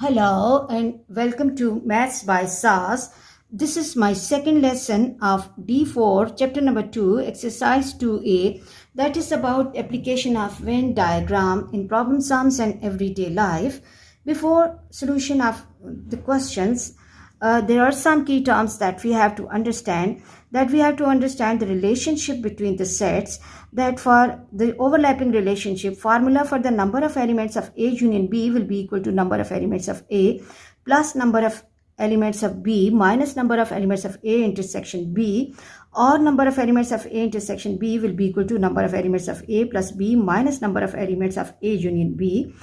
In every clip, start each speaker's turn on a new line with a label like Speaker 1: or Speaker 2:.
Speaker 1: Hello and welcome to Maths by SAS. This is my second lesson of D4, chapter number 2, exercise 2A, that is about application of Venn diagram in problem sums and everyday life. Before solution of the questions, there are some key terms that we have to understand. The relationship between the sets, that for the overlapping relationship, formula for the number of elements of A union B will be equal to number of elements of A plus number of elements of B minus number of elements of A intersection B, or number of elements of A intersection B will be equal to number of elements of A plus B minus number of elements of A union B.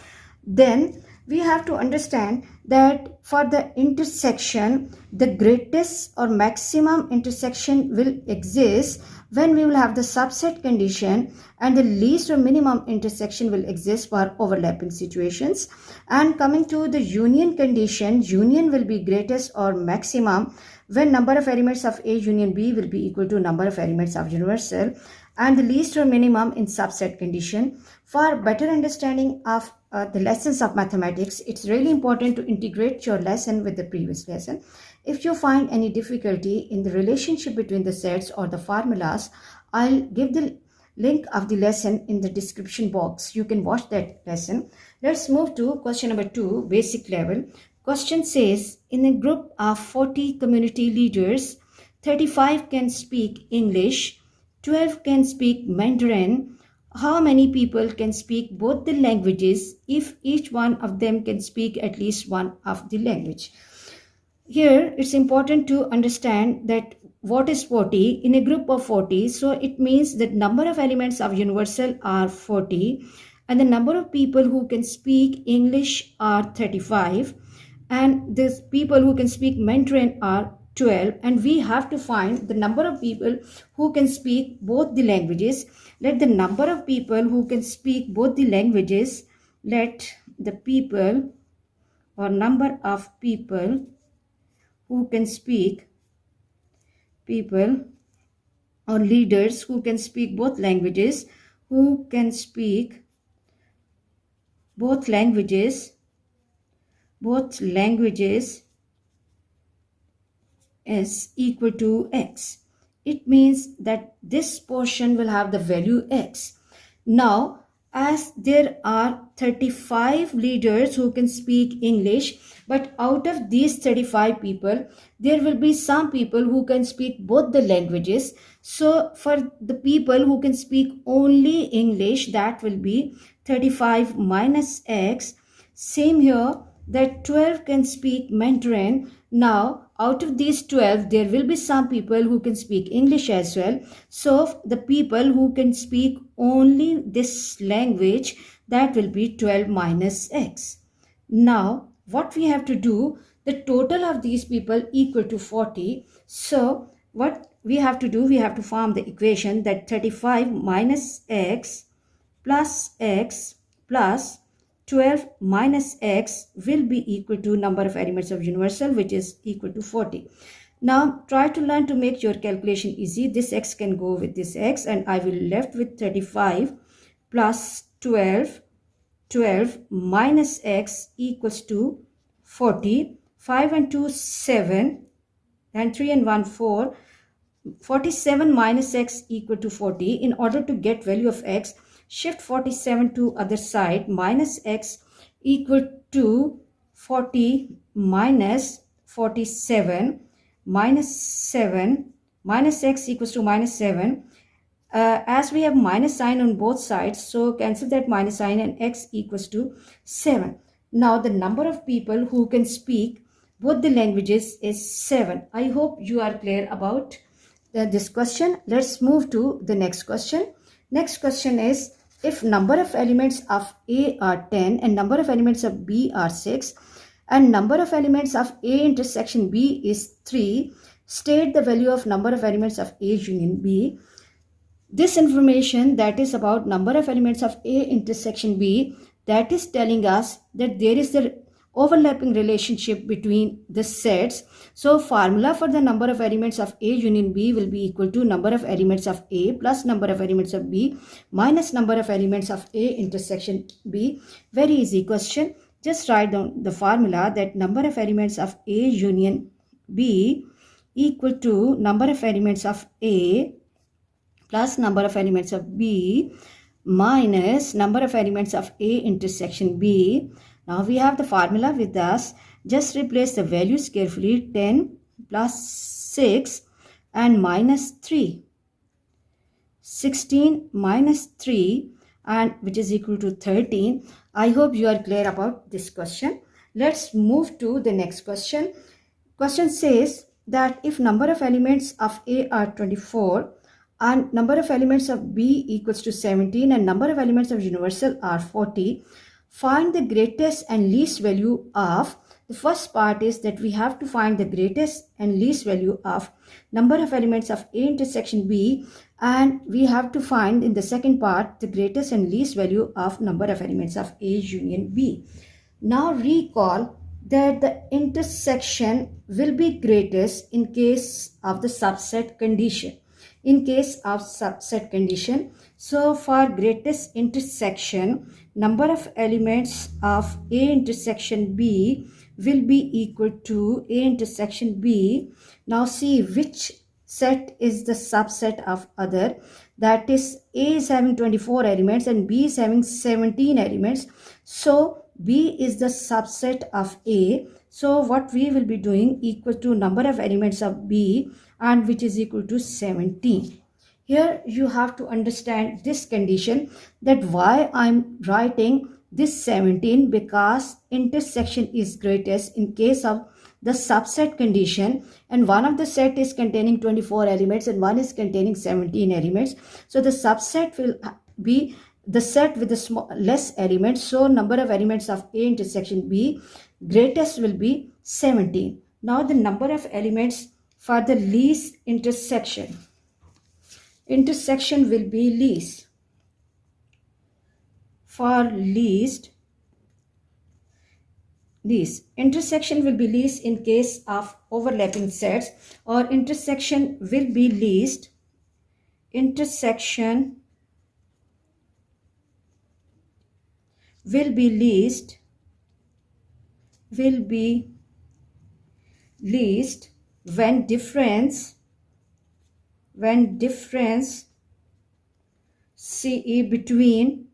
Speaker 1: Then we have to understand that for the intersection, the greatest or maximum intersection will exist when we will have the subset condition, and the least or minimum intersection will exist for overlapping situations. And coming to the union condition, union will be greatest or maximum when number of elements of A union B will be equal to number of elements of universal, and the least or minimum in subset condition. For better understanding of the lessons of mathematics, it's really important to integrate your lesson with the previous lesson. If you find any difficulty in the relationship between the sets or the formulas, I'll give the link of the lesson in the description box. You can watch that lesson. Let's move to question number 2, basic level. Question says, in a group of 40 community leaders, 35 can speak English, 12 can speak Mandarin. How many people can speak both the languages if each one of them can speak at least one of the language? Here, it's important to understand that what is 40 in a group of 40. So it means that number of elements of universal are 40, and the number of people who can speak English are 35, and the people who can speak Mandarin are 12, and we have to find the number of people who can speak both the languages. Let the number of people who can speak both the languages, let the people or number of people who can speak, people or leaders who can speak both languages, who can speak both languages is equal to x. It means that this portion will have the value x. Now, as there are 35 leaders who can speak English, but out of these 35 people, there will be some people who can speak both the languages. So for the people who can speak only English, that will be 35 minus x. Same here, that 12 can speak Mandarin. Now, out of these 12, there will be some people who can speak English as well. So, the people who can speak only this language, that will be 12 minus x. Now, what we have to do, the total of these people equal to 40. So, what we have to do, we have to form the equation that 35 minus x plus 12 minus x will be equal to number of elements of universal, which is equal to 40. Now try to learn to make your calculation easy. This x can go with this x, and I will left with 35 plus 12 minus x equals to 40. 5 and 2 7, and 3 and 1 4. 47 minus x equal to 40. In order to get value of x, shift 47 to other side. Minus x equal to 40 minus 47, minus 7, minus x equals to minus 7. As we have minus sign on both sides, so cancel that minus sign, and x equals to 7. Now the number of people who can speak both the languages is 7. I hope you are clear about this question. Let's move to the next question. Next question is, if number of elements of A are 10 and number of elements of B are 6 and number of elements of A intersection B is 3, state the value of number of elements of A union B. This information, that is about number of elements of A intersection B, that is telling us that there is the overlapping relationship between the sets. So formula for the number of elements of A union B will be equal to number of elements of A plus number of elements of B minus number of elements of A intersection B. Very easy question. just write down the formula that number of elements of A union B equal to number of elements of A plus number of elements of B minus number of elements of A intersection B. Now we have the formula with us. Just replace the values carefully. 10 plus 6 and minus 3. 16 minus 3 and which is equal to 13. I hope you are clear about this question. Let's move to the next question. Question says that if number of elements of A are 24 and number of elements of B equals to 17 and number of elements of universal are 40, find the greatest and least value of, the first part is that we have to find the greatest and least value of number of elements of A intersection B, and we have to find in the second part the greatest and least value of number of elements of A union B. Now recall that the intersection will be greatest in case of the subset condition. In case of subset condition, so for greatest intersection, number of elements of A intersection B will be equal to A intersection B. Now see which set is the subset of other. That is, A is having 24 elements and B is having 17 elements. So B is the subset of A. So what we will be doing equal to number of elements of B, and which is equal to 17. Here you have to understand this condition, that why I'm writing this 17, because intersection is greatest in case of the subset condition, and one of the set is containing 24 elements and one is containing 17 elements. So the subset will be the set with the less elements. So number of elements of A intersection B greatest will be 17. Now the number of elements for the least intersection. Intersection will be least. For least, intersection will be least in case of overlapping sets, or intersection will be least. Intersection will be least. When difference CE between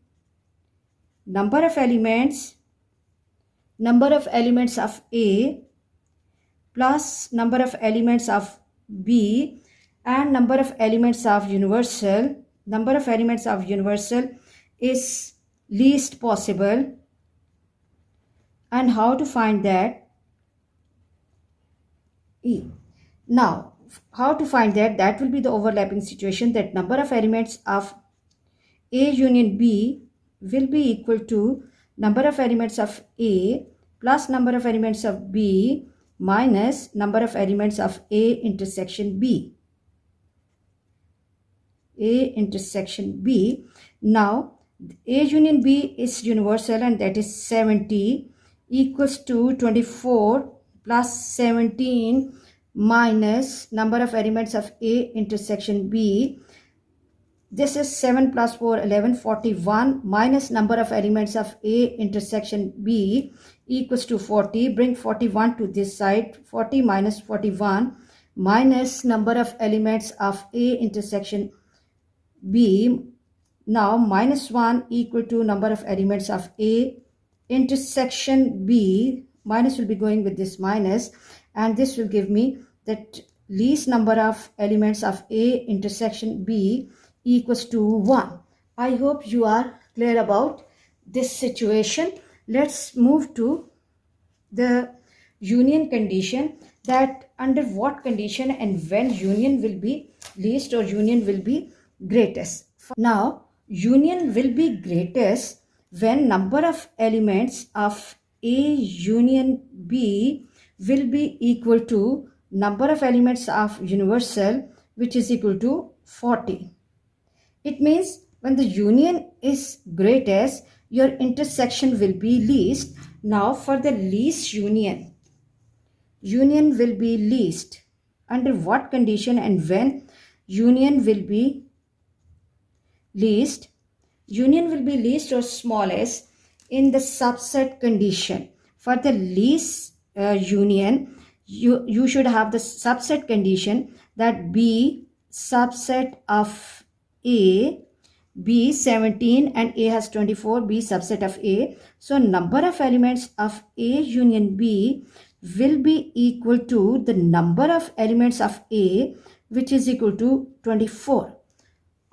Speaker 1: number of elements of A plus number of elements of B and number of elements of universal. Number of elements of universal is least possible. And how to find that? Now, how to find that? That will be the overlapping situation, that number of elements of A union B will be equal to number of elements of A plus number of elements of B minus number of elements of A intersection B. A intersection B. Now, A union B is universal, and that is 70 equals to 24 plus 17 minus number of elements of A intersection B. This is 7 plus 4, 11, 41 minus number of elements of A intersection B equals to 40. Bring 41 to this side. 40 minus 41 minus number of elements of A intersection B. Now minus 1 equal to number of elements of A intersection B. Minus will be going with this minus, and this will give me that least number of elements of A intersection B equals to 1. I hope you are clear about this situation. Let's move to the union condition, that under what condition and when union will be least or union will be greatest. Now, union will be greatest when number of elements of A union B will be equal to number of elements of universal, which is equal to 40. It means when the union is greatest, your intersection will be least. Now for the least union will be least. Under what condition and when union will be least? Union will be least or smallest in the subset condition. For the least union, you should have the subset condition that B subset of A, B 17 and A has 24, B subset of A. So number of elements of A union B will be equal to the number of elements of A, which is equal to 24.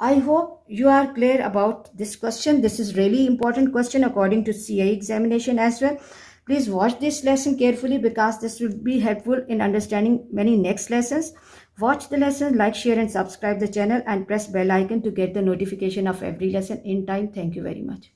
Speaker 1: I hope you are clear about this question. This is really important question according to CA examination as well. Please watch this lesson carefully because this will be helpful in understanding many next lessons. Watch the lesson, like, share and subscribe the channel and press bell icon to get the notification of every lesson in time. Thank you very much.